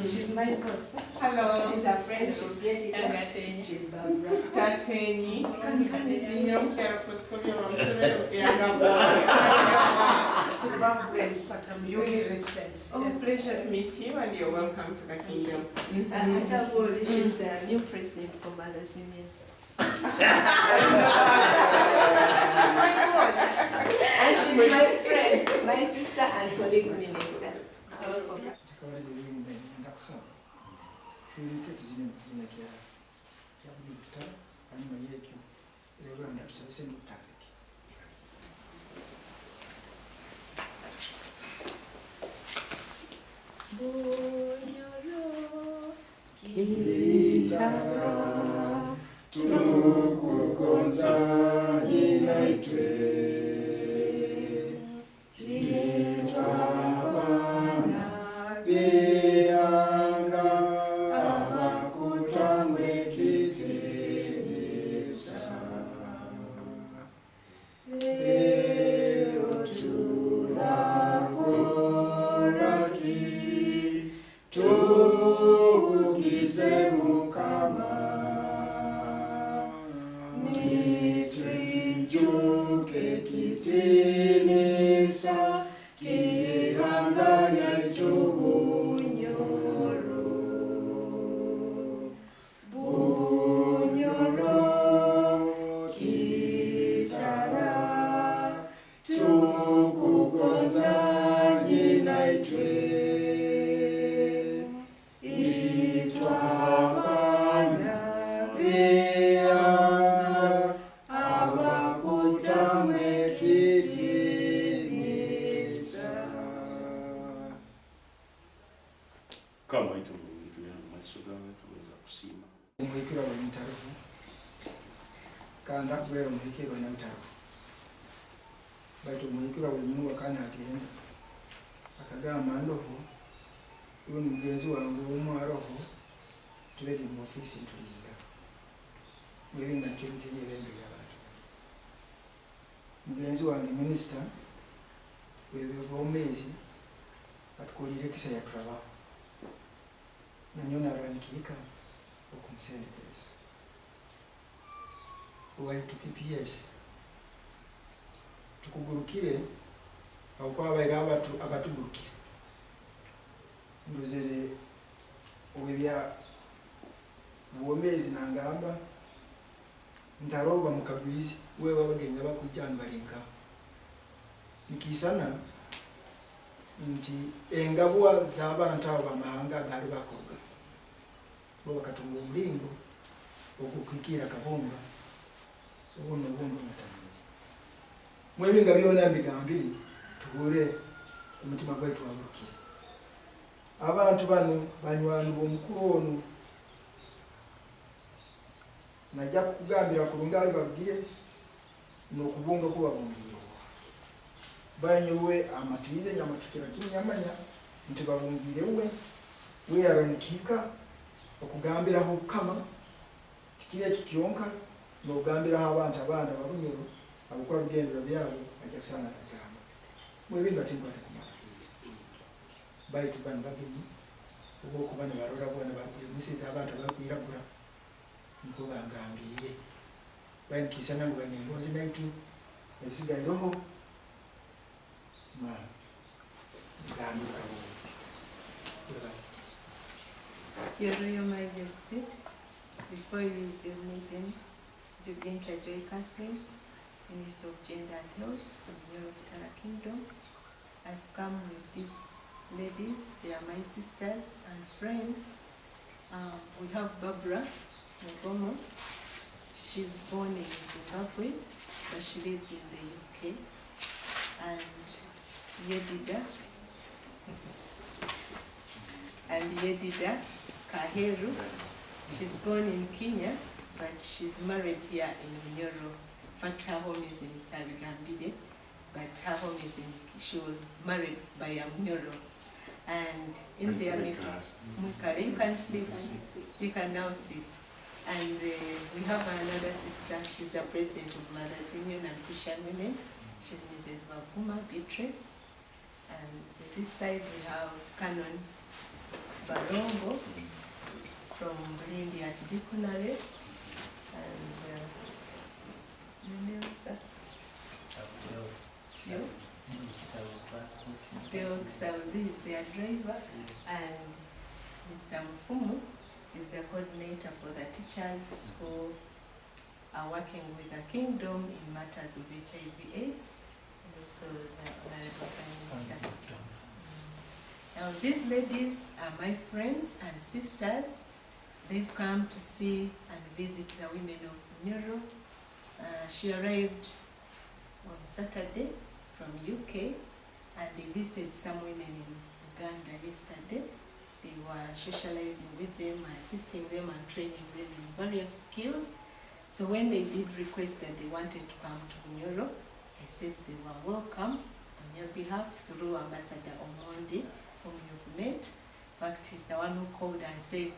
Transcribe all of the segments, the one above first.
She's my boss. Hello. She's a friend. She's Yedi. Gateni. She's Barbara. Tateni. Zimbabwean, but I'm UK resident. Oh, pleasure to meet you, and you're welcome to the kingdom. And Atabori, she's the new president for Mothers Union. She's my boss. And she's my friend, my sister and colleague minister. Bunyoro Kingdom, tukugonza inaitwe itwabana beyanga abakutambwe kitinisa lero tulakoraki tugize mukama nitwijuke kitinisa kihanganya Bunyoro. Bunyoro kitara tukugonza inaitwe itwabana beyanga abakutambwe kitinisa. Kama ito mtu ya masuga tuweza kusima Umuhikira wa mtarufu kanda kubera umuhikira wa mtarufu baitu umuhikira wa nyungu kana agenda akagamba ndoho uwe mugenzi wangu w'umwaroho tubege mu ofisi tuliga mwebinga nkirize yebembera abantu mugenzi wange minister wewe bomezi atukolire kisa ya trabaho nanyona aranikika okumusendekereza owaitu PPS tukugurukire aukwabaire abatugurukire ndozere obebya bwomezi nangamba ntaroba mukagwizi wewe abagenya bakujyana balinka nikisana nti engabwa z'abantu abo bamahanga gali bakoga bo bakatunga omulingo okukwikira kabumba obuno mutamanyi mwebinga byona mbigambiri tuhure omutima gwaitu wabulukire abantu bano banywani b'omukulu ono najja kukugambira kulunga babigire n'okubunga kubabungire banyowe amatuize nyamatukira kinyamanya nti babungire we aranikika okugambiraho kama tikire kikyonka n'okugambiraho abantu abandi ababunyoro abakora bigendera byabo ajja kusanga kagamba mwebinga timbali baitu bano bagenyi okuba ne barora bwana bakuyimusiza abantu abakwiragura niko bangambire banikisa nange banengozi naitu ebisigaireho Your Royal Majesty, before you use your meeting, Jubilinka Joy Council, Minister of Gender and Health from Bunyoro Kingdom, I've come with these ladies. They are my sisters and friends. We have Barbara Mugomo. She's born in Zimbabwe, but she lives in the UK. And Yedida Kaheru. She's born in Kenya, but she's married here in Bunyoro. In fact, her home is in Tabigambire, but her home is in, she was married by a Bunyoro. And in their meeting, you can sit, you can now sit. And we have another sister, she's the president of Mothers Union and Christian Women. She's Mrs. Bakuma Beatrice. And this side we have Canon Barongo from Lindi at Diconary, and Deo Sauzi is their driver, and Mr. Mfumu is the coordinator for the teachers who are working with the kingdom in matters of HIV/AIDS, and also the Honorable Prime Minister. Now these ladies are my friends and sisters. They've come to see and visit the women of Bunyoro. She arrived on Saturday from UK, and they visited some women in Uganda yesterday. They were socializing with them, assisting them and training them in various skills. So when they did request that they wanted to come to Bunyoro, I said they were welcome on your behalf through Ambassador Omondi, whom you've met. In fact, he's the one who called and said,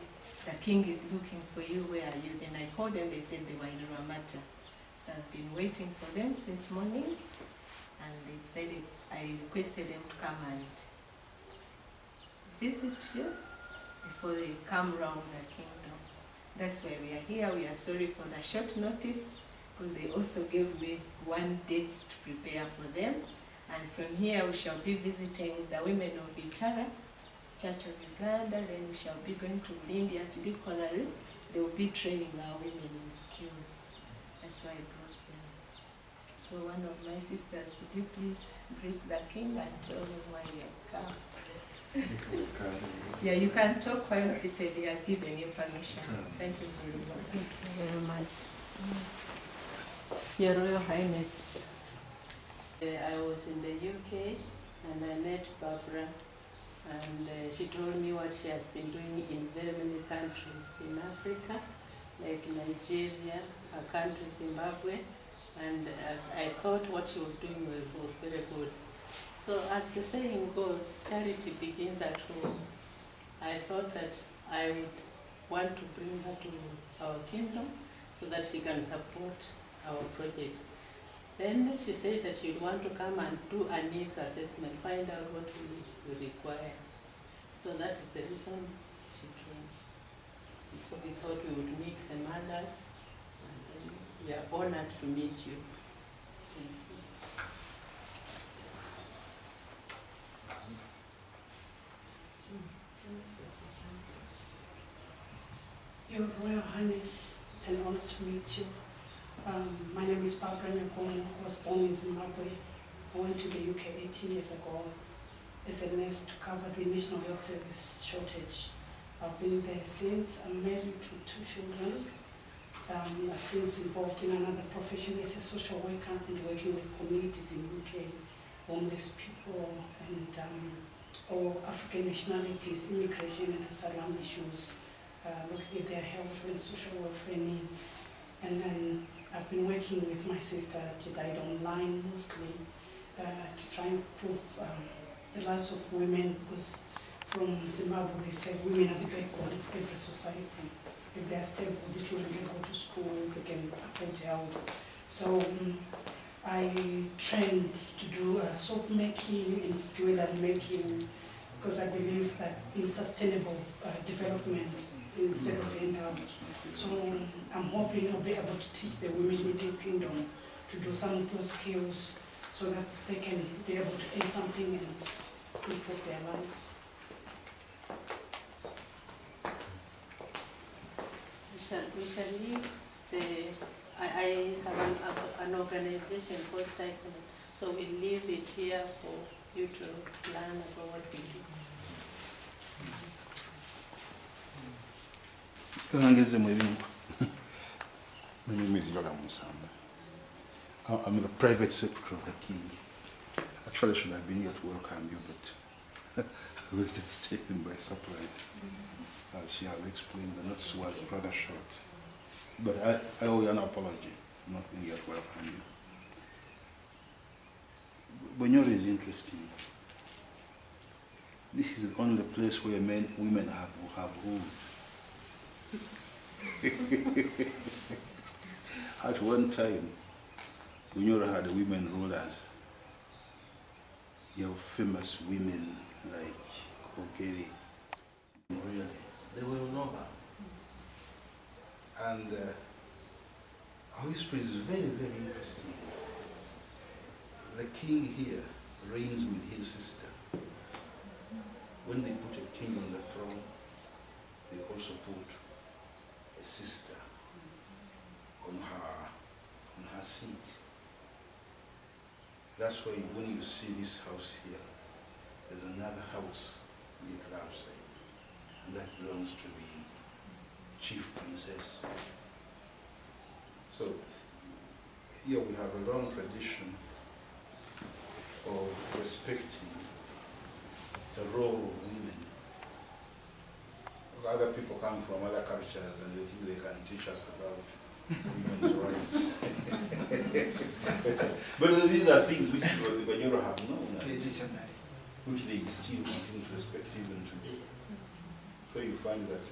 the king is looking for you, where are you? Then I called them, they said they were in Ramata. So I've been waiting for them since morning, and they decided, I requested them to come and visit you before they come round the kingdom. That's why we are here. We are sorry for the short notice, because they also gave me one day to prepare for them. And from here we shall be visiting the women of Itara, Church of Uganda, then we shall be going to Lindi at Dicolary. They will be training our women in skills. That's why I brought them. So one of my sisters, could you please greet the king and tell him why you have come? Yeah, you can talk while seated. He has given you permission. Thank you very much. Thank you very much. Your Royal Highness, I was in the UK and I met Barbara, and she told me what she has been doing in very many countries in Africa, like Nigeria, her country Zimbabwe, and as I thought what she was doing was very good. So as the saying goes, charity begins at home. I thought that I would want to bring her to our kingdom so that she can support our projects. Then she said that she would want to come and do a needs assessment, find out what we require. So that is the reason she came. And so we thought we would meet the mothers, and then we are honored to meet you. Thank you. Your Royal Highness, it's an honor to meet you. My name is Barbara Nyakomo. I was born in Zimbabwe. I went to the UK 18 years ago as a nurse to cover the National Health Service shortage. I've been there since. I'm married to 2 children. I've since involved in another profession as a social worker and working with communities in UK, homeless people and all African nationalities, immigration and asylum issues, looking at their health and social welfare needs. And then I've been working with my sister, she died online mostly, to try and improve the lives of women, because from Zimbabwe they said women are the backbone of every society. If they are stable, the children can go to school, they can afford health. So I trained to do soap making and jewelry making, because I believe that in sustainable development instead of handouts. So I'm hoping I'll be able to teach the women in the kingdom to do some of those skills so that they can be able to earn something and improve their lives. We shall leave I have an organization called Taekwondo, so we leave it here for you to learn about what we do. My name is Yoga Musamba. I'm the private secretary of the king. Actually, I should have been here to welcome you, but I was just taken by surprise. As she has explained, the notice was rather short. But I owe you an apology for not being here to welcome you. Bunyoro is interesting. This is the only place where women have ruled. At one time, Bunyoro had women rulers. You have famous women like Kogeri, really. They were Yoruba. And our history is very, very interesting. The king here reigns with his sister. When they put a king on the throne, they also put a sister on her seat. That's why when you see this house here, there's another house on the outside, and that belongs to the chief princess. So here we have a long tradition of respecting the role of women. Other people come from other cultures and they think they can teach us about women's rights. But these are things which the Bunyoro have known, which they still continue to respect even today. So you find that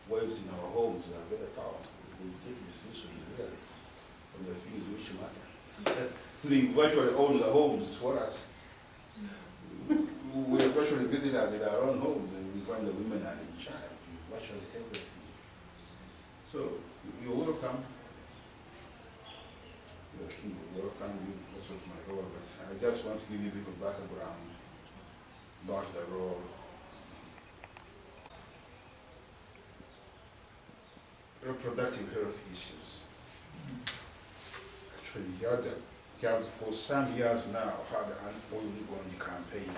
wives in our homes are very powerful. They take decisions really on the things which matter. We virtually own the homes for us. We are virtually visitors in our own homes, and we find the women are in charge of virtually everything. So you're welcome. The king will welcome you. That's what my role. But I just want to give you a bit of background about the role. Reproductive health issues. Actually, he has for some years now had an ongoing campaign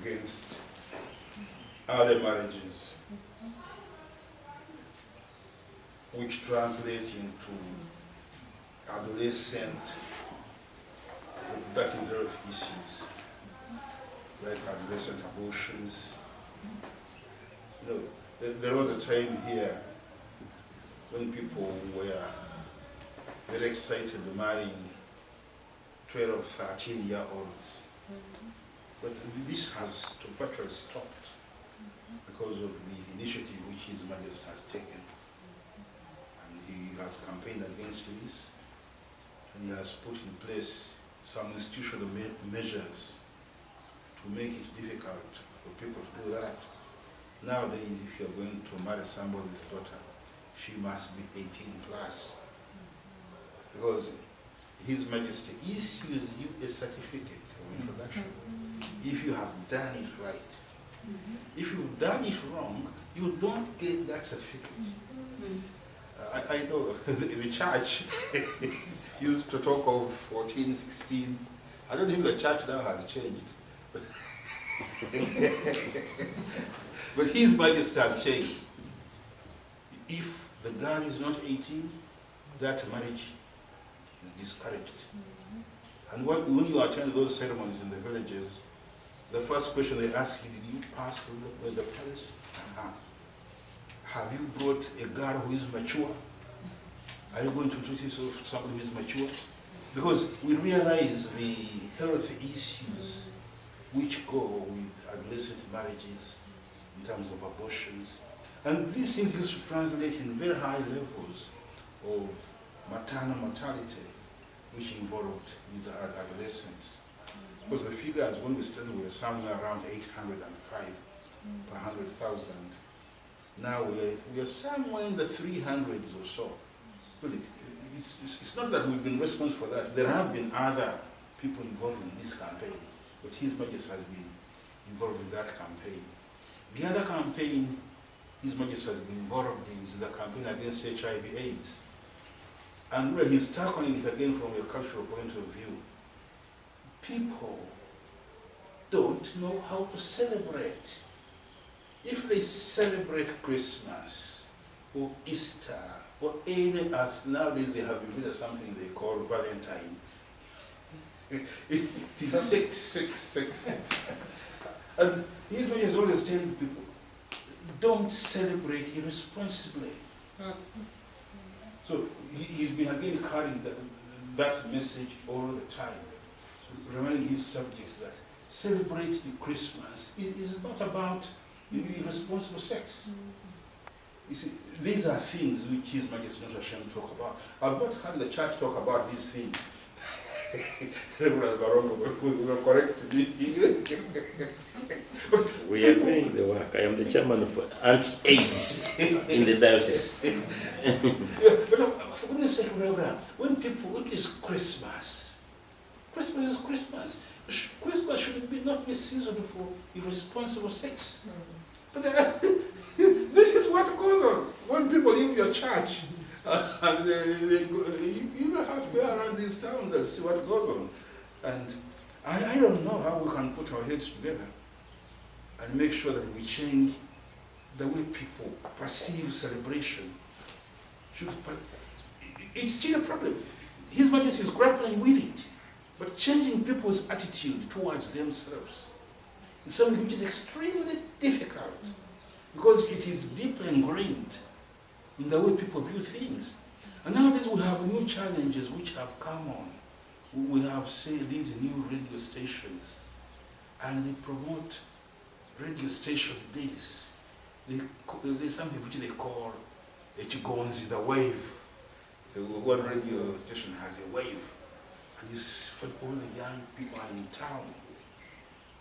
against early marriages, which translates into adolescent reproductive health issues, like adolescent abortions. You know, there was a time here when people were very excited marrying 12 or 13-year-olds. But this has virtually stopped because of the initiative which His Majesty has taken. And he has campaigned against this, and he has put in place some institutional measures to make it difficult for people to do that. Nowadays, if you're going to marry somebody's daughter, she must be 18 plus. Because His Majesty issues you a certificate of introduction if you have done it right. If you've done it wrong, you don't get that certificate. I know the church used to talk of 14, 16. I don't think the church now has changed. But His Majesty has changed. If the girl is not 18, that marriage is discouraged. And when you attend those ceremonies in the villages, the first question they ask you, did you pass through the palace? Have you brought a girl who is mature? Are you going to treat yourself to somebody who is mature? Because we realize the health issues which go with adolescent marriages in terms of abortions. And these things used to translate in very high levels of maternal mortality, which involved these adolescents. Because the figures when we started were somewhere around 805 per 100,000. Now we are somewhere in the 300s or so. But it's not that we've been responsible for that. There have been other people involved in this campaign, but His Majesty has been involved in that campaign. The other campaign His Majesty has been involved in is the campaign against HIV/AIDS. And where he's tackling it again from a cultural point of view. People don't know how to celebrate. If they celebrate Christmas or Easter or any, as nowadays they have invented something they call Valentine. It is 666. And His Majesty is always telling people, don't celebrate irresponsibly. So he's been again carrying that message all the time, reminding his subjects that celebrating Christmas is not about irresponsible sex. You see, these are things which His Majesty is not ashamed to talk about. I've not heard the church talk about these things. Reverend Barongo will correct me. We are doing the work. I am the chairman of Anti-AIDS in the diocese. Yeah, but for goodness sake, Reverend, when people, it is Christmas. Christmas is Christmas. Christmas should be not be a season for irresponsible sex. But this is what goes on when people leave your church. And you have to go around these towns and see what goes on. And I don't know how we can put our heads together and make sure that we change the way people perceive celebration. It's still a problem. His Majesty is grappling with it, but changing people's attitude towards themselves is something which is extremely difficult because it is deeply ingrained in the way people view things. And nowadays we have new challenges which have come on. We have, say, these new radio stations, and they promote radio station days. There's something which they call the Chigonzi, the wave. One radio station has a wave, and it's for all the young people are in town.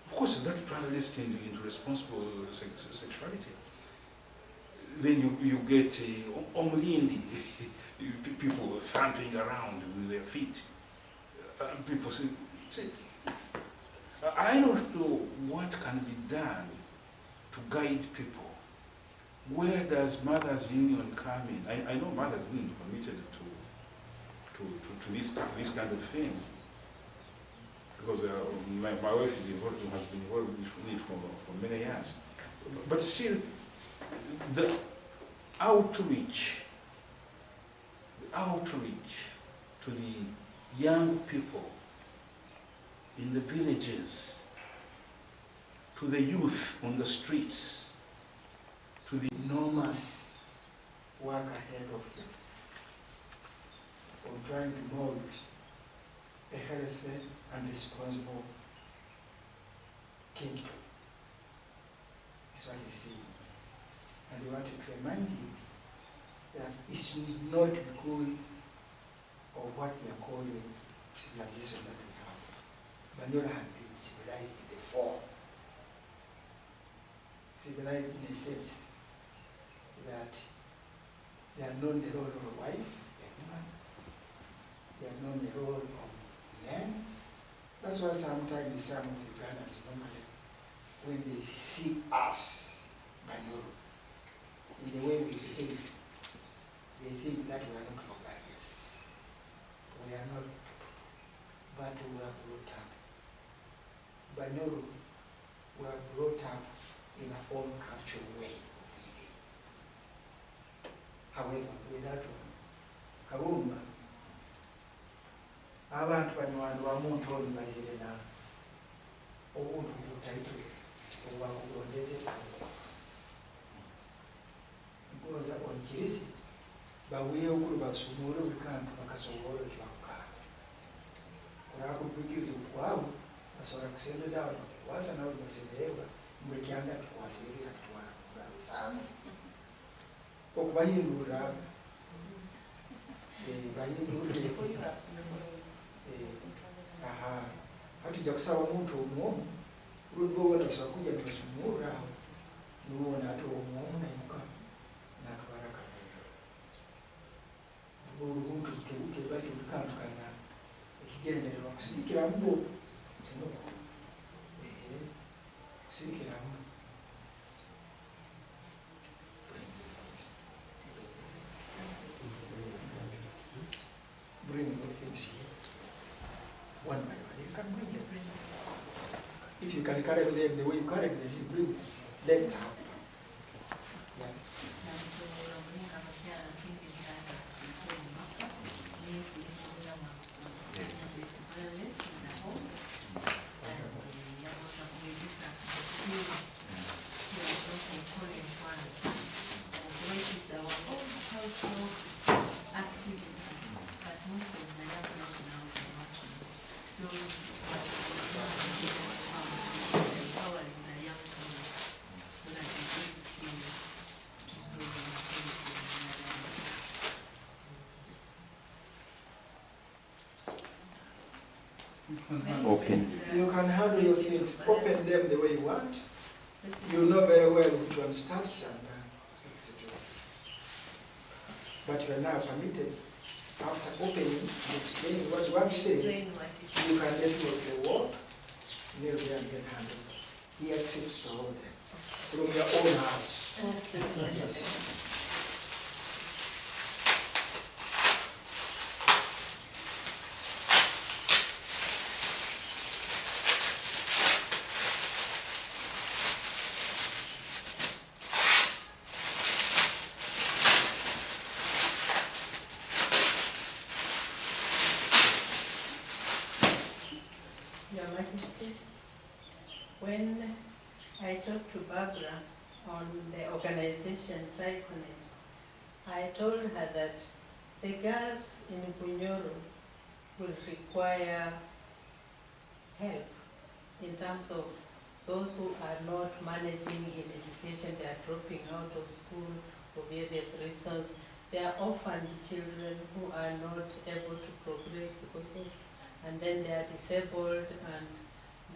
Of course, that translates into responsible sexuality. Then you get omlindi, people thumping around with their feet. People say, I don't know what can be done to guide people. Where does Mothers Union come in? I know Mothers Union is committed to this kind of thing, because my wife is involved, has been involved in it for many years. But still, the outreach to the young people in the villages, to the youth on the streets, to the enormous work ahead of them on trying to mold a healthy and responsible kingdom. That's what I see. And we wanted to remind you that it's not because of what we are calling civilization that we have. Bunyoro had been civilized before. Civilized in a sense that they have known the role of a wife, a woman, they have known the role of men. That's why sometimes some of the Ugandans normally, when they see us, Bunyoro, in the way we behave, they think that we are not rebellious. We are not, but we are brought up. Bunyoro, we are brought up in our own cultural way of living. However, without Karumba, abantu banywanyi bamuntu oyo bazire na obuntu butaito obwakulondeze ngoza onkirisi babuye okulu basumule bikantu bakasobola kibakukala olakubikiriza okwabo basobola kusembeza abantu wasa nawe basemererwa mbekyanga kikwasirira kitwala mungalo zamu okubayindulira bayindulire hatujja kusaba omuntu omwomu lwebwowona basobola kujja tubasumulira awo niwona ate omwomu nayimuka natwala katonda olubuntu bukebuke bati olukantu kalina ekigendererwa kusirikiramu bo kusirikiramu bring your things here one by one. You can bring them. If you can carry them the way you carry them, you bring them down. Yeah. Open. You can handle your things, open them the way you want. You know very well which one starts and etc. But you are now permitted, after opening and explaining what you want to say, Explain what it is. you can let go of the work, kneel there and get handled. He accepts all of them from your own house. Okay. Yes. Your Majesty, when I talked to Barbara on the organization Triconet, I told her that the girls in Bunyoro will require help in terms of those who are not managing in education, they are dropping out of school for various reasons. They are orphaned children who are not able to progress because of, and then they are disabled, and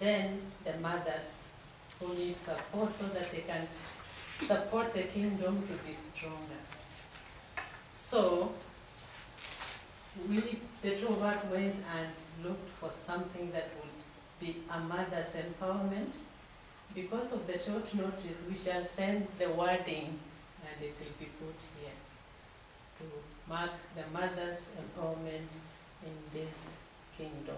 then the mothers who need support so that they can support the kingdom to be stronger. So we, the two of us, went and looked for something that would be a mother's empowerment. Because of the short notice, we shall send the wording and it will be put here to mark the mother's empowerment in this kingdom.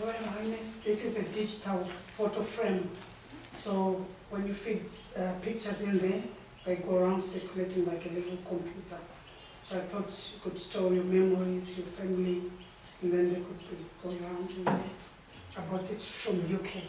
Royal Highness, this is a digital photo frame. So when you feed pictures in there, they go around circulating like a little computer. So I thought you could store your memories, your family, and then they could be going around in there. I bought it from UK.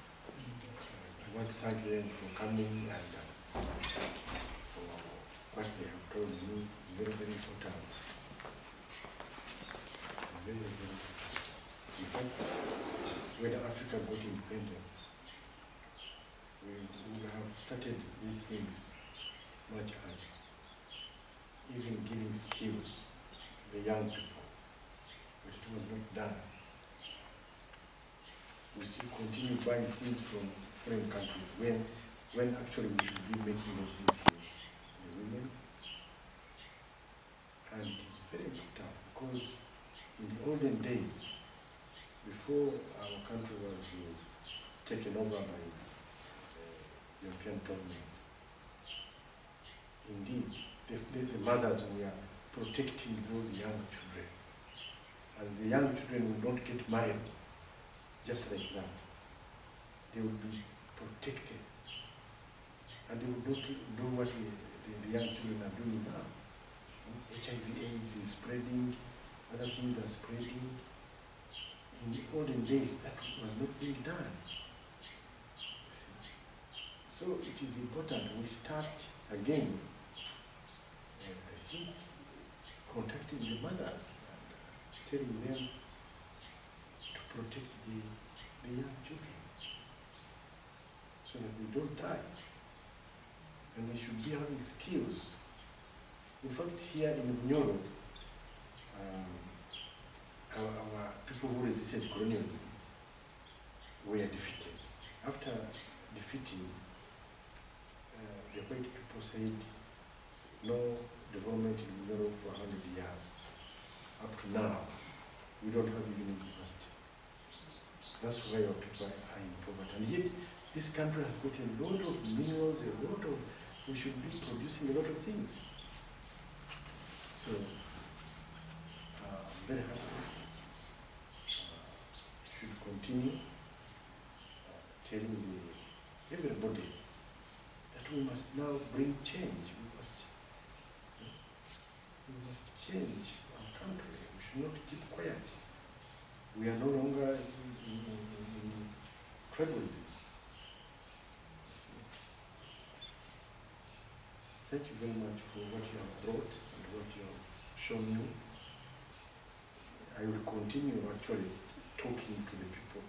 I want to thank them for coming and for what they have told me. It's very, very important. Very, very important. In fact, when Africa got independence, we would have started these things much earlier. Even giving skills to the young people, but it was not done. We still continue buying things from foreign countries when actually we should be making those things here, the women. And it is very important because in the olden days, before our country was taken over by the European government, indeed, the mothers were protecting those young children. And the young children would not get married just like that. They would be protected. And they would not do what the young children are doing now. HIV, AIDS, is spreading, other things are spreading. In the olden days, that was not being done. So it is important we start again, and I think contacting the mothers and telling them to protect the young children so that we don't die. And they should be having skills. In fact, here in Bunyoro, our people who resisted colonialism were defeated. After defeating, the white people said no development in Bunyoro for 100 years. Up to now, we don't have even university. That's why our people are in poverty. And yet, this country has got a lot of minerals, we should be producing a lot of things. So, I'm very happy. Should continue telling everybody that we must now bring change. We must change our country. We should not keep quiet. We are no longer in tribalism. Thank you very much for what you have brought and what you have shown me. I will continue actually talking to the people.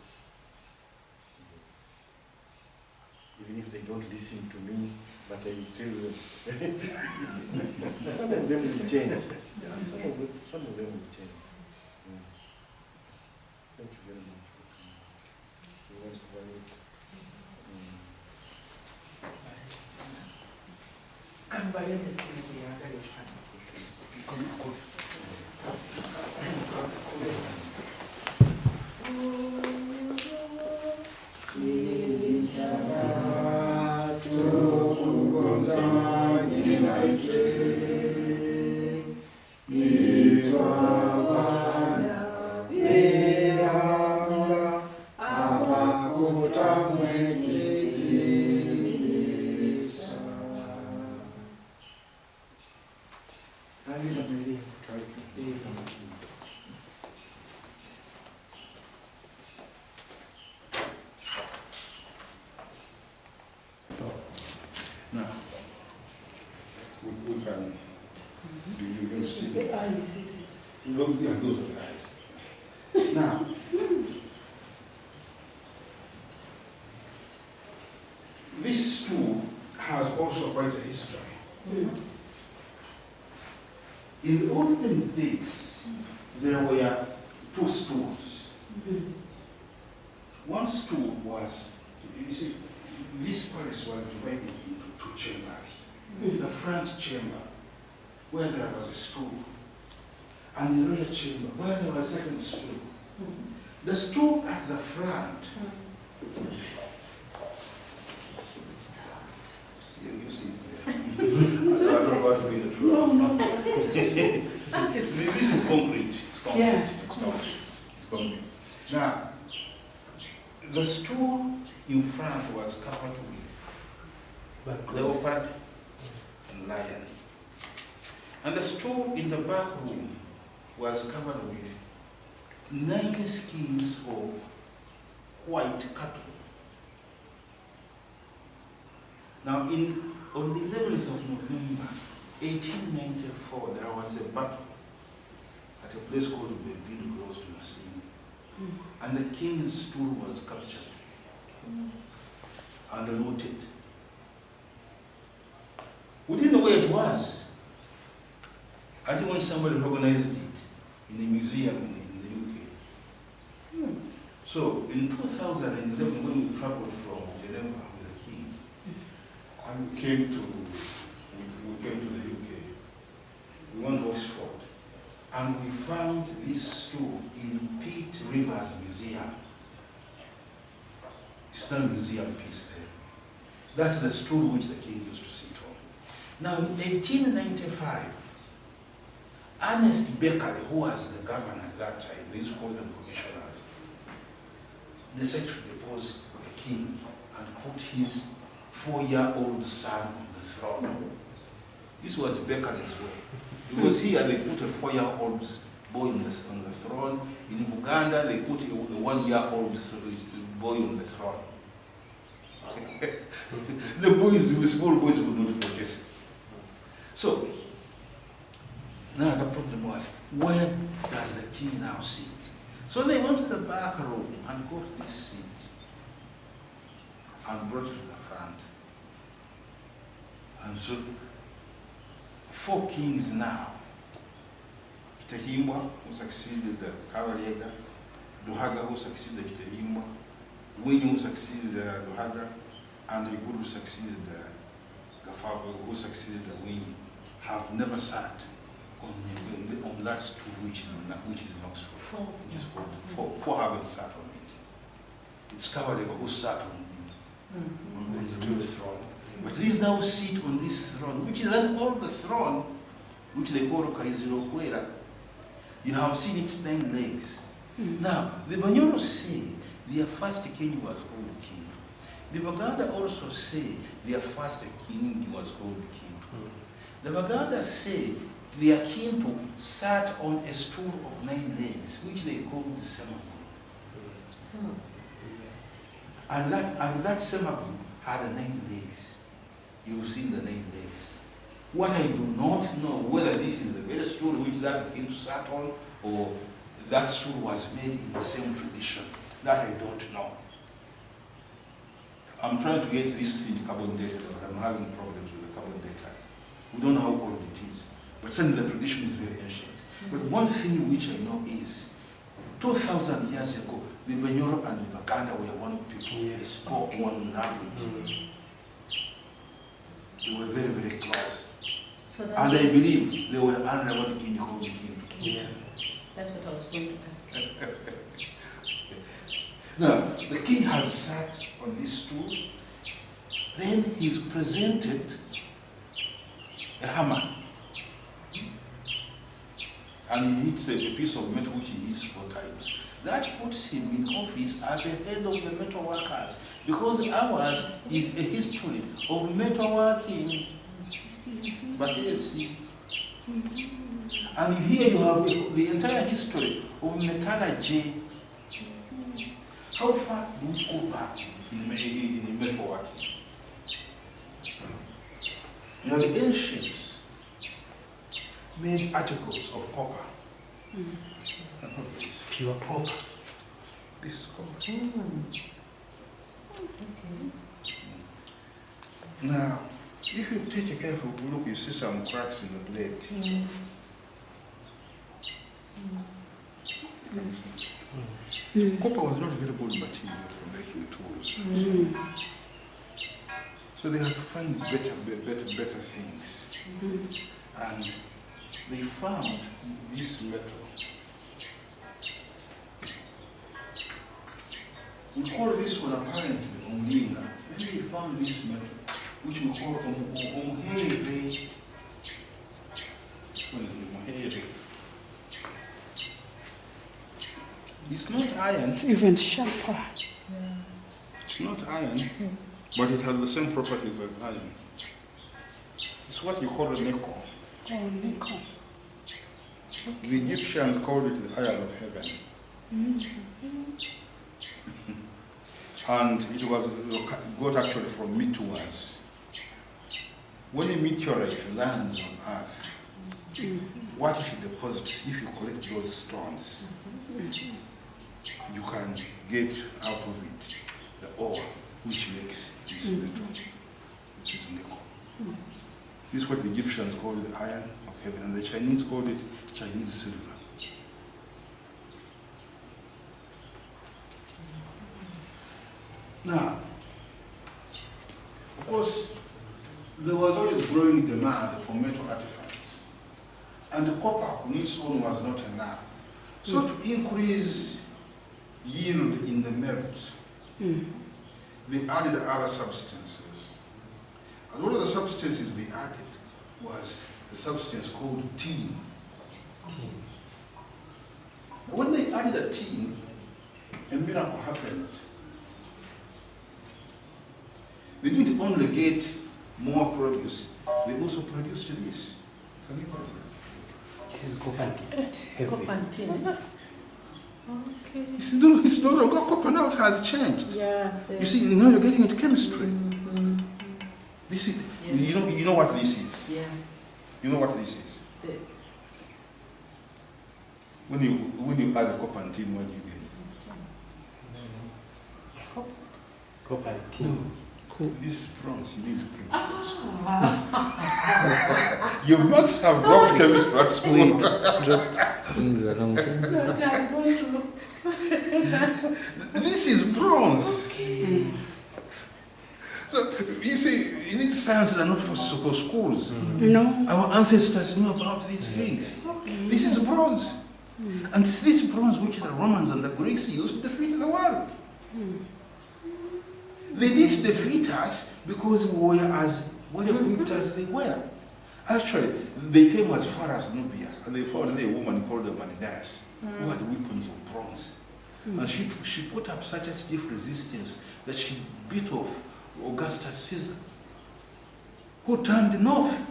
Even if they don't listen to me, but I will tell them. Some of them will change. Yeah, some of them will change. Thank you very much for coming. You want to value. Kan bayan da suke ya gare shi Now, we can do you can see? Look at those eyes. Now, this stool has also quite a history. In the olden days, there were two stools. One stool was, you see, this palace was divided into two chambers. The front chamber, where there was a stool, and the rear chamber, where there was a second stool. The stool at the front, you see there. I don't want to be the truth. No. This is concrete. It's concrete. Yeah, it's concrete. It's concrete. Now, the stool in front was covered with leopard and lion. And the stool in the back room was covered with 9 skins of white cattle. Now, on the 11th of November, 1894, there was a battle at a place called Bedin, close to Masini. And the king's stool was captured and looted. We didn't know where it was until when somebody recognized it in a museum in the UK. So in 2011, when we traveled from Geneva with the king, and we came to the UK, we went to Oxford, and we found this stool in Pitt Rivers Museum. It's not a museum piece there. That's the stool which the king used to sit on. Now, in 1895, Ernest Beckley, who was the governor at that time, they used to call them commissioners, decided to depose the king and put his 4-year-old son on the throne. This was Beckley's way. Because here they put a 4-year-old boy on the throne. In Uganda, they put a 1-year-old boy on the throne. The small boys would not protest. So, now the problem was, where does the king now sit? So they went to the back room and got this seat and brought it to the front. And so, 4 kings now. Kitehimbwa, who succeeded the Kawalega, Luhaga, who succeeded Kitehimbwa, Winnie, who succeeded Luhaga, and Iguru, who succeeded Gafago, who succeeded Winnie, have never sat on that stool which is in Oxford. 4. Which is called 4 haven't sat on it. It's Kawalega who sat on the real throne. But these now sit on this throne, which is an old throne, which they call Kaizirokwera. You have seen its 9 legs. Now, the Bunyoro say their first king was called King. The Baganda also say their first king was called King. The Baganda say their king sat on a stool of 9 legs, which they called the Semagu. And that Semagu had 9 legs. You've seen the 9 legs. What I do not know, whether this is the very stool which that king sat on, or that stool was made in the same tradition. That I don't know. I'm trying to get this thing carbon dated, but I'm having problems with the carbon daters. We don't know how old it is, but certainly the tradition is very ancient. But one thing which I know is, 2,000 years ago, the Bunyoro and the Baganda were one people. They spoke one language. They were very, very close. So And I believe they were under what king called king. Yeah. That's what I was going to ask. Now, the king has sat on this stool, then he's presented a hammer. And he hits a piece of metal which he hits 4 times. That puts him in office as a head of the metal workers, because ours is a history of metalworking. But yes, and here you have the entire history of metallurgy. How far do we go back in metalworking? Now the ancients made articles of copper. Pure copper. This is copper. Now, if you take a careful look, you see some cracks in the blade. You can see. So copper was not a very good material for making tools. So they had to find better things. And they found this metal. We call this one apparently Umlinga. Then they found this metal, which we call Umhere. What is it? Umhere. It's not iron. It's even sharper. It's not iron, but it has the same properties as iron. It's what you call a nickel. Oh, nickel. The Egyptians called it the iron of heaven. And it was got actually from meteors. When a meteorite lands on Earth, what it deposits, if you collect those stones, you can get out of it the ore which makes this metal, which is nickel. This is what the Egyptians called the iron of heaven, and the Chinese called it Chinese silver. Now, of course, there was always growing demand for metal artifacts, and the copper on its own was not enough. So to increase yield in the metals, they added other substances. And one of the substances they added was a substance called tin. When they added a tin, a miracle happened. They didn't only get more produce, they also produced this. Can you hold This is copper heavy. Copper and tin. Okay. It's no longer copper now, it has changed. Yeah. You see, now you're getting into chemistry. Mm-hmm. This is, Yeah. you know what this is? Yeah. You know what this is? When you add a copper and tin, what do you get? Copper and tin. This is bronze. You need to chemistry. You must have dropped chemistry at school. This is bronze. Okay. So you see, in these sciences are not for schools. No. Our ancestors knew about these things. Okay. This is bronze. And it's this bronze which the Romans and the Greeks used to defeat the world. They didn't defeat us because we were as well equipped as they were. Actually, they came as far as Nubia, and they found there a woman called Manidas who had weapons of bronze. And she put up such a stiff resistance that she beat off Augustus Caesar, who turned north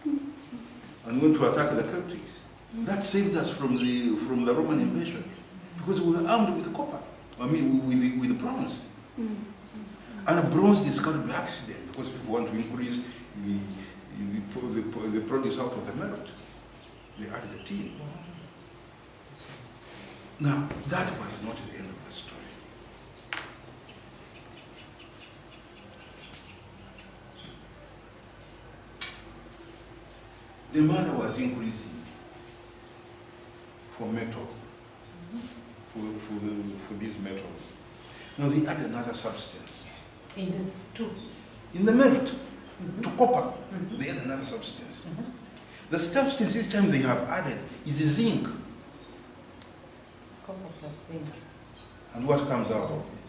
and went to attack the Celtics. That saved us from the Roman invasion because we were armed with copper. I mean, with bronze. And bronze discovered by accident because people want to increase the produce out of the merit. They added the tin. Now, that was not the end of the story. The demand was increasing for metal, for these metals. Now they added another substance. In the merit, to copper, they add another substance. The substance this time they have added is zinc. Copper plus zinc. And what comes out of it?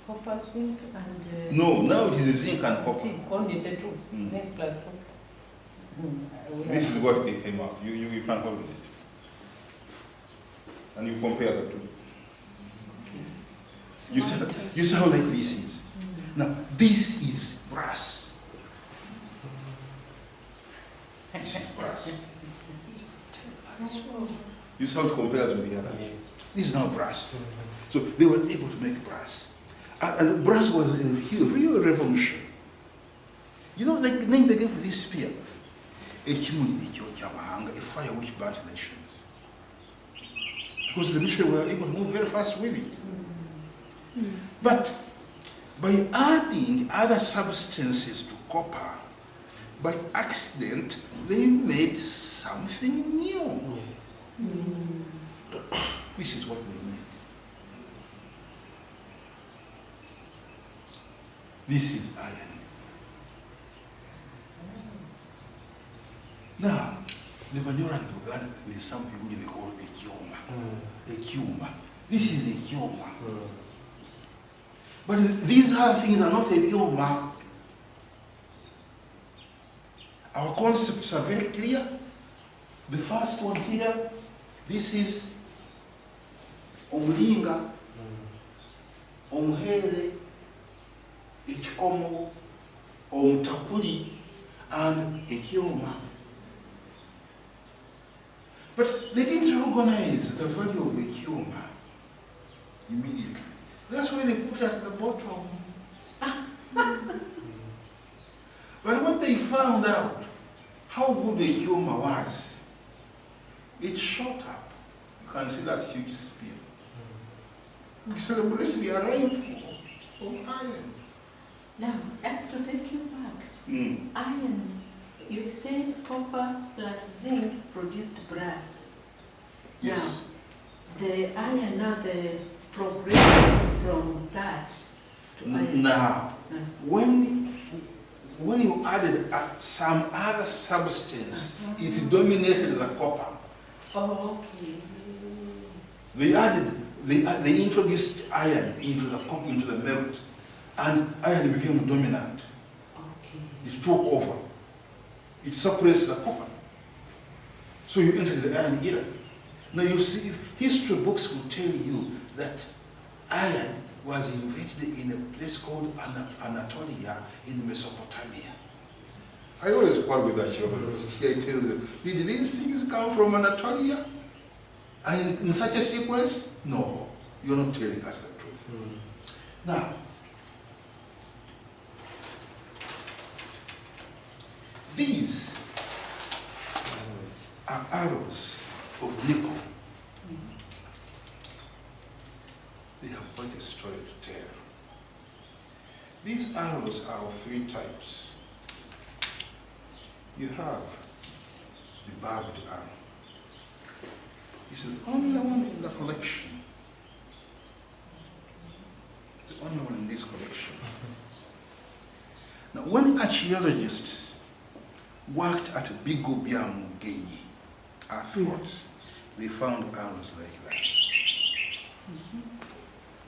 Copper, zinc, and... No, now it is zinc and copper. Only the two. Zinc plus copper. This is what they came out. You can hold it. And you compare the two. You see how like this is. Now, this is brass. This is brass. You see how it compares with the others. This is now brass. So they were able to make brass. And brass was a real revolution. You know the name they gave to this spear? A fire which burnt nations. Because the military were able to move very fast with it. But by adding other substances to copper, by accident, they made something new. This is what they made. This is iron. Now, the Bunyoro and Uganda, there is something which they call a kioma. A kioma. This is a kioma. But these other things are not a kioma. Our concepts are very clear. The first one here, this is omulinga, omuhere, ekikomo, omutakuli, and a kioma. But they didn't recognize the value of a kioma immediately. That's why they put it at the bottom. But when they found out how good the kioma was, it shot up. You can see that huge spear. It celebrates the arrival of iron. Now, as to take you back, iron, you said copper plus zinc produced brass. Yes. Now, the iron, now the progression from that to iron. Now, when you added some other substance, it dominated the copper. Oh, okay. They introduced iron into the copper, into the melt, and iron became dominant. Okay. It took over. It suppressed the copper. So you entered the iron era. Now you see, history books will tell you that iron was invented in a place called Anatolia in Mesopotamia. I always quarrel with that geologist. Here I tell them, did these things come from Anatolia? And in such a sequence? No, you're not telling us the truth. Now, these are arrows of nickel. They have quite a story to tell. These arrows are of three types. You have the barbed arrow. It's the only one in the collection. The only one in this collection. Now, when archaeologists worked at Bigo Biamugenyi earthworks, they found arrows like that.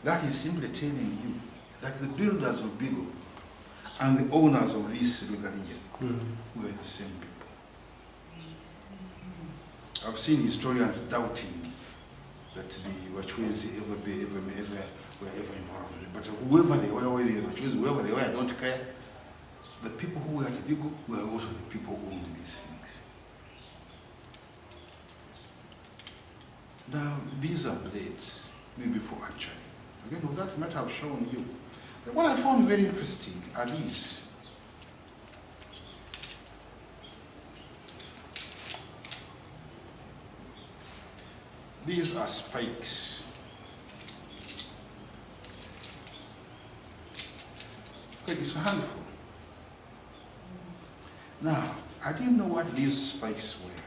That is simply telling you that the builders of Bigo and the owners of this regalia were the same people. I've seen historians doubting that the Wachwezi were ever involved with it. But whoever they were, I don't care. The people who were at Bigo were also the people who owned these things. Now, these are blades, maybe for archery. Again, with that matter I've shown you. But what I found very interesting are these. These are spikes. Okay, it's a handful. Now, I didn't know what these spikes were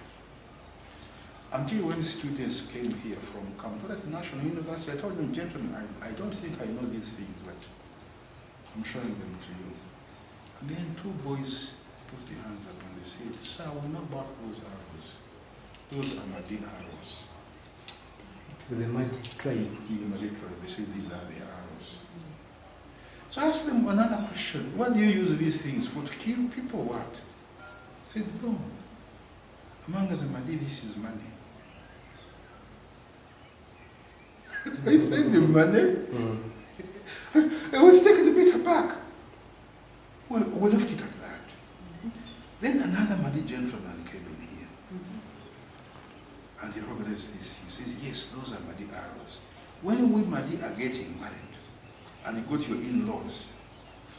until when students came here from Kampala National University. I told them, gentlemen, I don't think I know these things, but I'm showing them to you. And then two boys put their hands up and they said, sir, we know about those arrows. Those are Madi arrows. The Madi tribe. The Madi tribe, they say these are the arrows. So I asked them another question. What do you use these things for? To kill people, what? They said, no. Among the Madi, this is money. I said, the money? I was taken a bit aback. Well, we left it at that. Then another Madi gentleman came in here. And he recognized this. He says, yes, those are Madi arrows. When we Madi are getting married, and you go to your in-laws,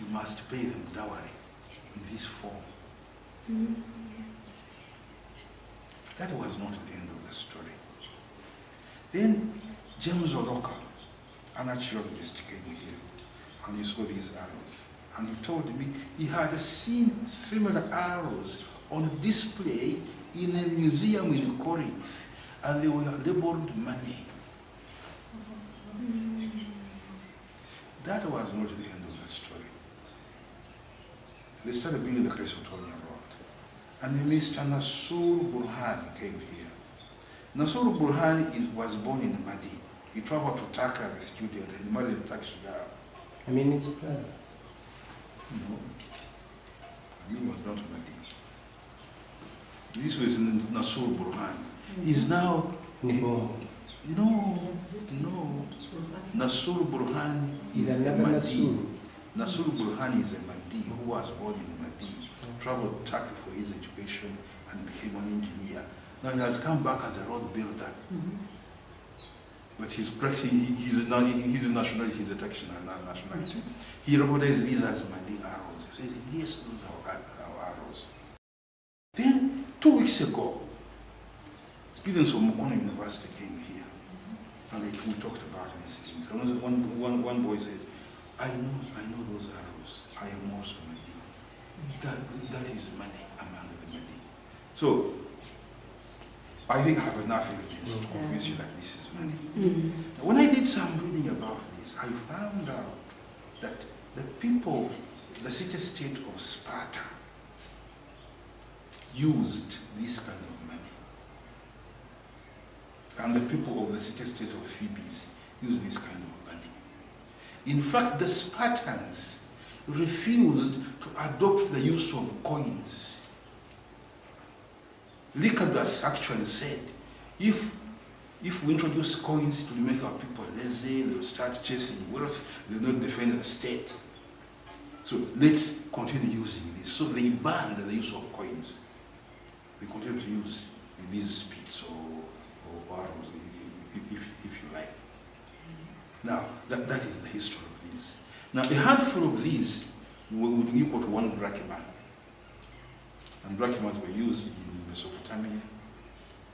you must pay them dowry in this form. That was not the end of the story. Then James Oloka, an archaeologist, came here, and he saw these arrows. And he told me he had seen similar arrows on display in a museum in Corinth, and they were labeled money. That was not the end of the story. They started building the Chrysothonia Road. And then Mr. Nasur Burhan came here. Nasur Burhan was born in Madi. He traveled to Turkey as a student and he married a Turkish girl. I mean, his brother. No. I mean, was not Madi. This was Nasur Burhan. He's now... No. Nasur Burhan is a Mahdi. Nasur Burhan is a Mahdi who was born in Mahdi, traveled to Turkey for his education and became an engineer. Now he has come back as a road builder. But his nationality is a Turkish nationality. He recognizes these as Mahdi arrows. He says, yes, those are our arrows. Then 2 weeks ago, students from Mukono University came here. And we talked about these things. And one boy says, I know those arrows. I am also Mahdi. That is money among the Mahdi. So, I think I have enough evidence to convince you that this is money. Now, when I did some reading about this, I found out that the people, the city-state of Sparta, used this kind of money. And the people of the city-state of Thebes use this kind of money. In fact, the Spartans refused to adopt the use of coins. Lycurgus actually said, if we introduce coins, it will make our people lazy, they will start chasing wealth, they will not defend the state. So let's continue using this. So they banned the use of coins. They continue to use these spits or arrows, if you like. Now, that is the history of these. Now, a handful of these would equal to 1 drachma. And drachmas were used in Mesopotamia.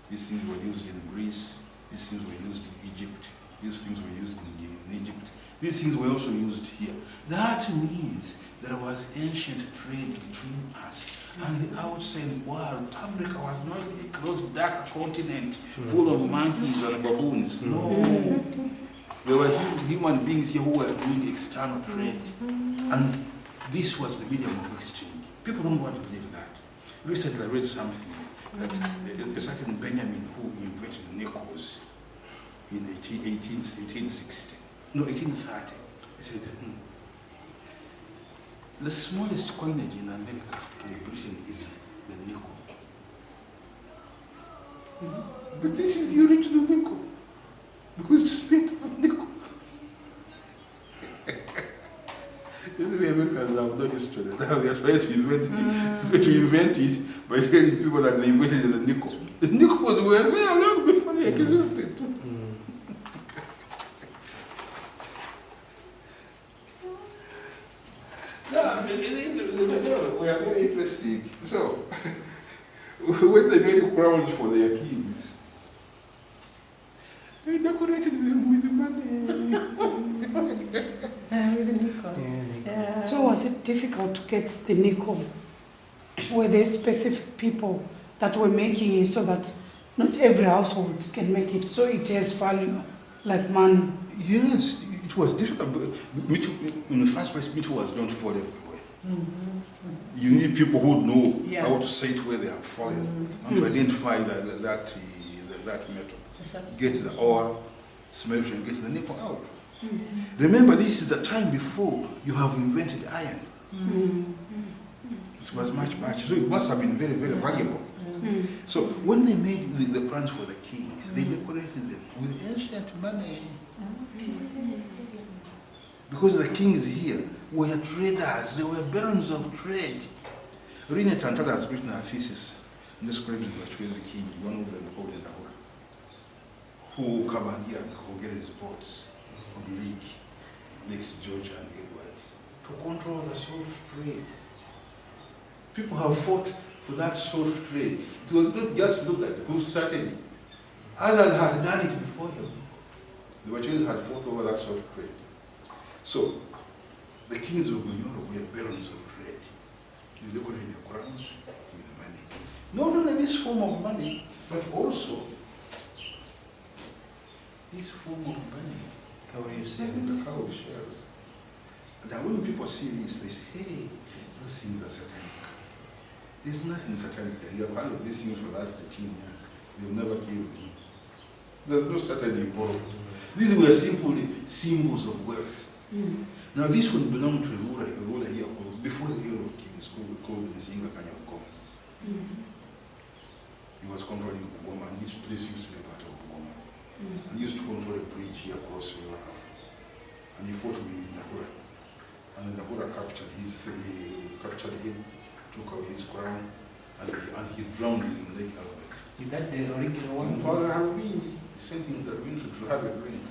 These things were used in Greece. These things were used in Egypt. These things were used in Egypt. These things were also used here. That means there was ancient trade between us and the outside world. Africa was not a closed, dark continent full of monkeys and baboons. No. There were human beings here who were doing external trade. And this was the medium of exchange. People don't want to believe that. Recently I read something that a certain Benjamin who invented nickels in 1860. No, 1830. He said, the smallest coinage in America and Britain is the nickel. But this is the original nickel, because it's made of nickel. The Americans have no history. Now they are trying to invent it by telling people that they invented the nickel. The nickels were there long before they existed. Yeah, we are very interesting. So, when they made crowns for their kings, they decorated them with money. With the nickel. Yeah. So was it difficult to get the nickel? Were there specific people that were making it so that not every household can make it, so it has value like money? Yes, it was difficult. In the first place, it was don't fall everywhere. You need people who know how to say it where they have fallen and to identify that metal. Get the ore, smelt it, and get the nickel out. Remember, this is the time before you have invented iron. It was much, so it must have been very, very valuable. So when they made the crowns for the kings, they decorated them with ancient money. Because the kings here were traders, they were barons of trade. Rene Tantada has written a thesis and describes the king, one of them called Ndahura, who commandeered Kogeri's boats on Lakes George and Edward to control the salt trade. People have fought for that salt trade. It was not just look at who started it. Others had done it before him. The Wachuis had fought over that salt trade. So, the kings of Bunyoro were barons of trade. They decorated their crowns with money. Not only this form of money, but also this form of money. Cowrie The shells. cowrie shells. Now when people see this, they say, hey, those things are satanic. There's nothing satanic there. You have heard of these things for the last 13 years. They'll never kill me. There's no Satan involved. These were simply symbols of wealth. Now this one belonged to a ruler here before the era of kings called Nzinga Kanyagoma. He was controlling Bugoma, and this place used to be part of Bugoma. And he used to control a bridge here across the river. And he fought with Ndahura. And Ndahura captured him, took out his crown, and he drowned in Lake Albert. Is that the original one? Father Halloween, he sent him to have a drink.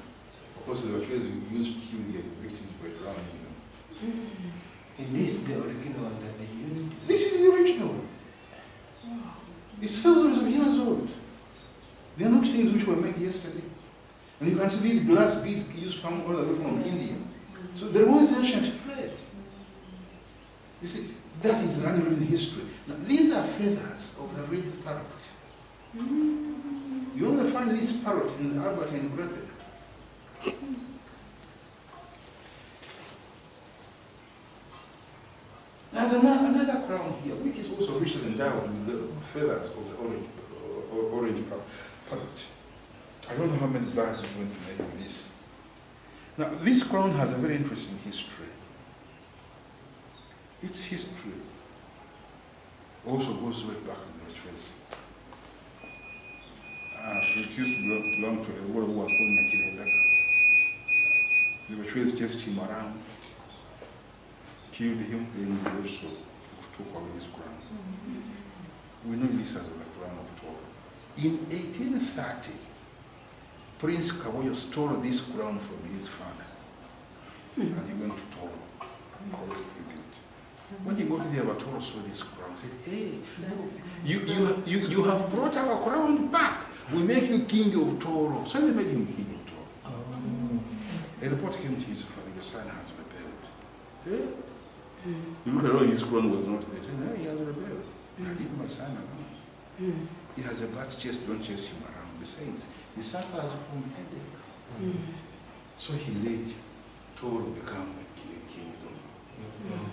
Of course, the Wachuis used to kill their victims by drowning them. Is this the original one that they used? This is the original one. It's thousands of years old. They are not things which were made yesterday. And you can see these glass beads used to come all the way from India. So there was ancient trade. You see, that is an unwritten history. Now, these are feathers of the red parrot. You only find this parrot in the Albert and Grepe. There's another crown here, which is also richly endowed with the feathers of the orange parrot. I don't know how many birds are going to make on this. Now, this crown has a very interesting history. Its history also goes way back to the Wachuis. It used to belong to a ruler who was called Nyakile Leka. The Wachuis chased him around, killed him, then they also took away his crown. We know this as the crown of Toro. In 1830, Prince Kaboyo stole this crown from his father, and he went to Toro, collected it. When he got there, Toro saw this crown, said, "Hey, you have brought our crown back. We make you king of Toro." So they made him king of Toro. A report came to his father, "Your son has rebelled." Hey? You look around, his crown was not there. He said, "Hey, he has rebelled. I leave my son alone. He has a bad chest, don't chase him around. Besides, he suffers from headache." So he let Toro become a kingdom.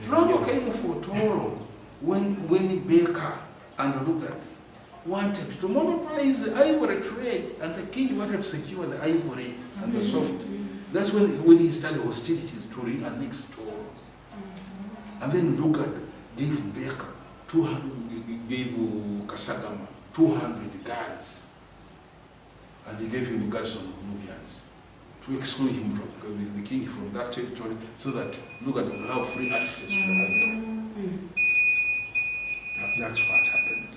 Trouble came for Toro when Baker and Lugard wanted to monopolize the ivory trade, and the king wanted to secure the ivory and the salt. That's when he started hostilities to re-annex Toro. And then Lugard gave Baker 200, gave Kasagama 200 guards, and he gave him garrison of Nubians to exclude him from the king from that territory, so that Lugard would have free access to the island. That's what happened.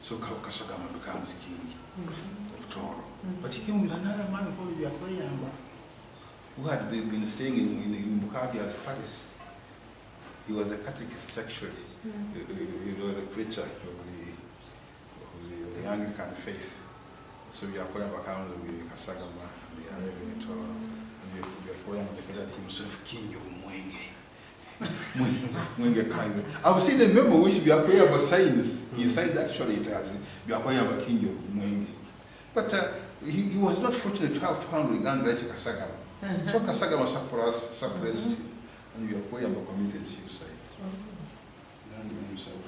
So Kasagama becomes king of Toro. But he came with another man called Yakoyamba, who had been staying in Bukavi as Paris. He was a catechist actually. He was a preacher of the Anglican faith. So Yakoyamba comes with Kasagama and the Arabian Toro. And Yakoyamba declared himself king of Mwenge. Mwenge Kaiser. I've seen a memo which Yakoyamba signs. He signed actually it as Yakoyamba king of Mwenge. But he was not fortunate to have 200 guns like Kasagama. So Kasagama suppressed him. And Yakoyamba committed suicide. And himself.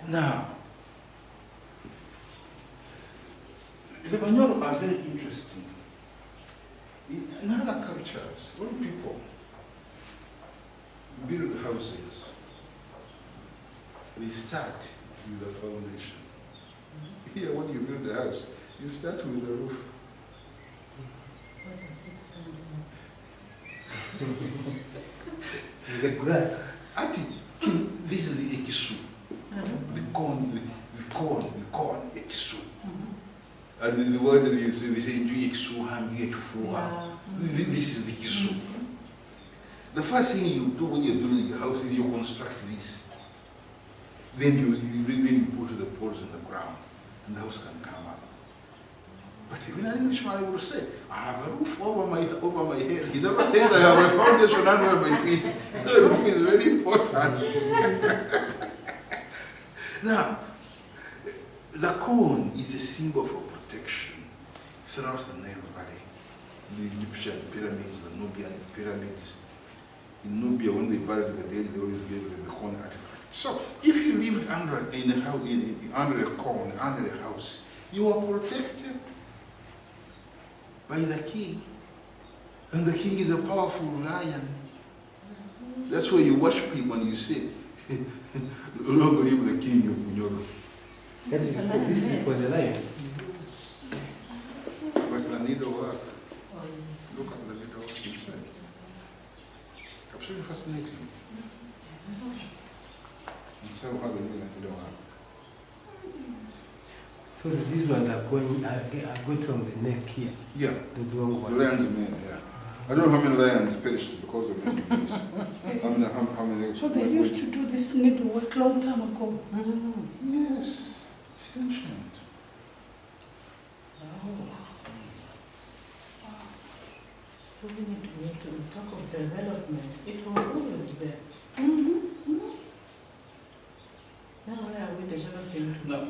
Now, the Bunyoro are very interesting. In other cultures, when people build houses, they start with the foundation. Here, when you build a house, you start with the roof. The grass. This is the ekisu. The corn, ekisu. And the word that is, they say, ekisu, hangi, ekifuha. This is the ekisu. The first thing you do when you're building a house is you construct this. Then you put the poles in the ground, and the house can come up. But even an Englishman will say, "I have a roof over my head." He never says, "I have a foundation under my feet." The roof is very important. Now, the corn is a symbol for protection throughout the Nile Valley. The Egyptian pyramids, the Nubian pyramids. In Nubia, when they buried the dead, they always gave them the corn artifact. So, if you lived under a corn, under a house, you are protected by the king. And the king is a powerful lion. That's why you worship him when you say, "Long live the king of Bunyoro." This is for the lion. But the needlework, look at the needlework inside. Absolutely fascinating. And so how they do the needlework. So these ones are going from the neck here. Yeah, The long the one. lions men, yeah. I don't know how many lions perished because of this. How many? So they used to do this needlework long time ago. Yes, it's ancient. So we need to talk of development. It was always there. Now where are we developing to? Now,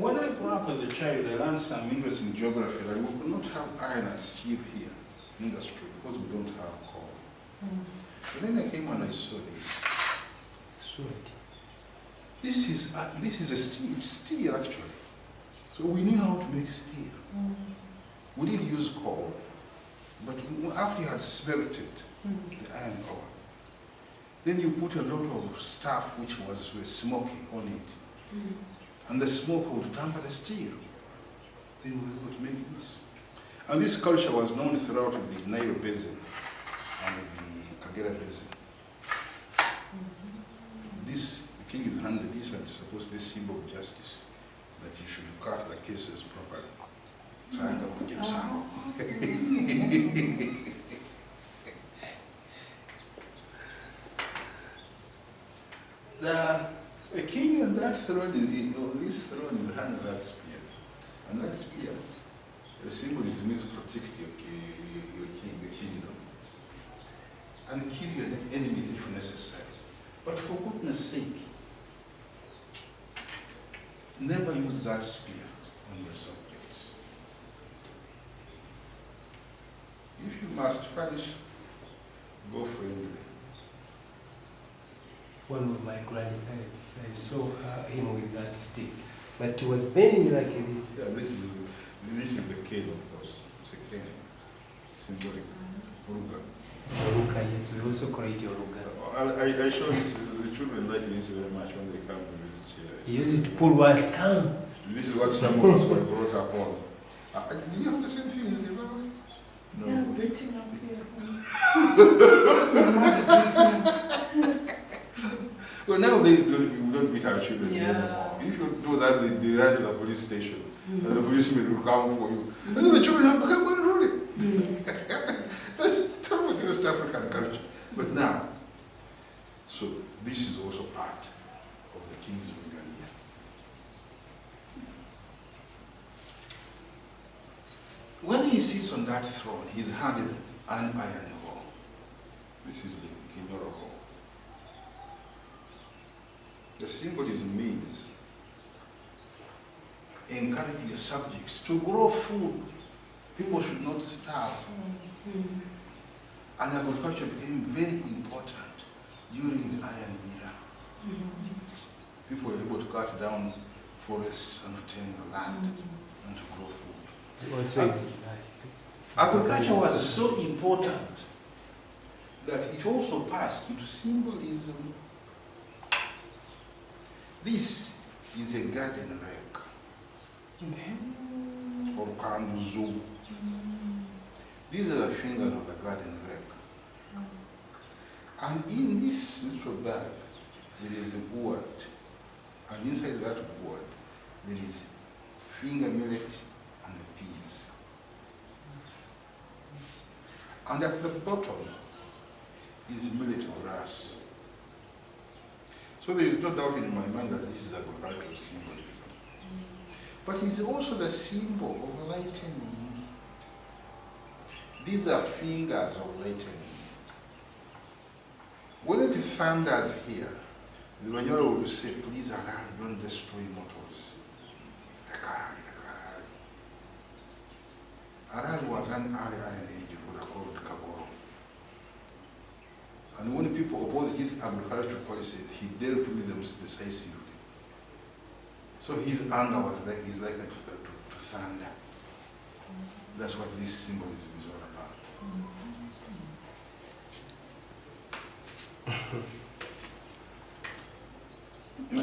when I grew up as a child, I learned some interesting geography that we could not have iron and steel here, industry, because we don't have coal. But then I came and I saw this. Sweet. This is a steel, it's steel actually. So we knew how to make steel. We didn't use coal, but after you had smelted the iron ore, then you put a lot of stuff which was smoky on it. And the smoke would dampen the steel. Then we would make this. And this culture was known throughout the Nile Basin and the Kagera Basin. This, the king is handed this, and it's supposed to be a symbol of justice, that you should cut the cases properly. So I end up with some. The king on that throne is on this throne is handed that spear. And that spear, the symbol is means to protect your kingdom. And kill your enemies if necessary. But for goodness sake, never use that spear on your subjects. If you must punish, go friendly. One of my grandparents, I saw him with that stick, but he was bending like this. Yeah, this is the cane, of course. It's a cane, symbolic. Uruga. Oruga, yes, we also call it Oruga. I show the children like this very much when they come to visit here. He used it to pull words, come. This is what some of us were brought up on. Do you have the same thing in Zimbabwe? No. Yeah, beating up here. Well, nowadays we don't beat our children Yeah. anymore. If you do that, they run to the police station, and the policemen will come for you. And then the children have become unruly. That's totally against African culture. But now, so this is also part of the king's regalia. When he sits on that throne, he's handed an iron hole. This is the Bunyoro hole. The symbolism means encourage your subjects to grow food. People should not starve. And agriculture became very important during the Iron Era. People were able to cut down forests and tame the land and to grow food. Agriculture was so important that it also passed into symbolism. This is a garden rake, or kanduzu. These are the fingers of the garden rake. And in this little bag, there is a gourd. And inside that gourd, there is finger millet and the peas. And at the bottom is millet grass. So there is no doubt in my mind that this is agricultural symbolism. But it's also the symbol of lightning. These are fingers of lightning. When it thunders here, the Bunyoro will say, please arise, don't destroy mortals. Arari was an iron age ruler called Kagoro. And when people opposed his agricultural policies, he dealt with them decisively. So his anger was like, is like to thunder. That's what this symbolism is all about.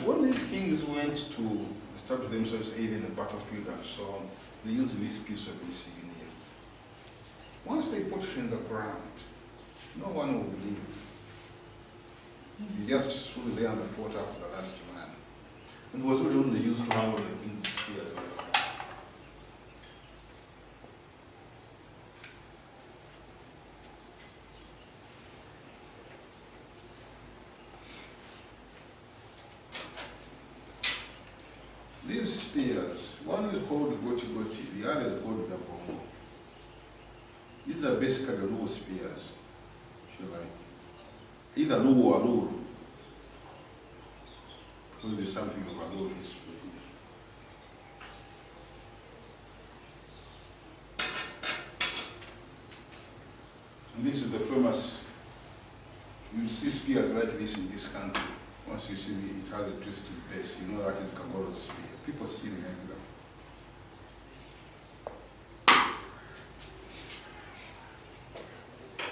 When these kings went to establish themselves either in the battlefield and so on, they used this piece of insignia. Once they put it in the ground, no one will believe. You just threw there and fought up the last man. And it was really only used to handle the king's spears. These spears, one is called Goti Goti, the other is called the Bongo. These are basically Luo spears, if you like. Either Luo or Lulu. Because there's something of a Lulu history here. And this is the famous, you see spears like this in this country. Once you see it has a twisted base, you know that is Kagoro's spear. People still make them.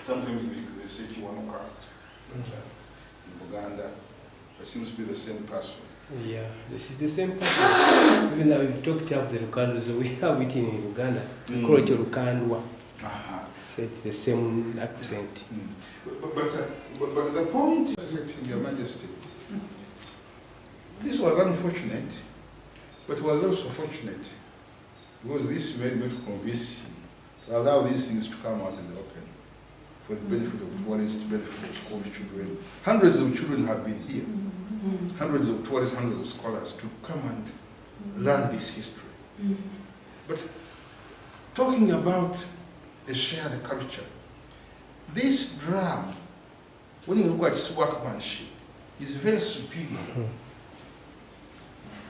Sometimes they say Chiwanuka, in Uganda. It seems to be the same person. Yeah, this is the same person. Even though we've talked of the Lukandwa, so we have it in Uganda. We call it Lukandwa. So it's the same accent. But the point is, Your Majesty, this was unfortunate, but it was also fortunate, because this may not convince him to allow these things to come out in the open for the benefit of tourists, benefit of school children. Hundreds of children have been here, hundreds of tourists, hundreds of scholars to come and learn this history. But talking about a shared culture, this drum, when you look at its workmanship, is very superior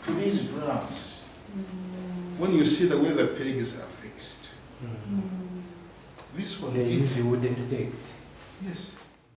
to these drums. When you see the way the pegs are fixed, this one They gives use the wooden pegs. yes,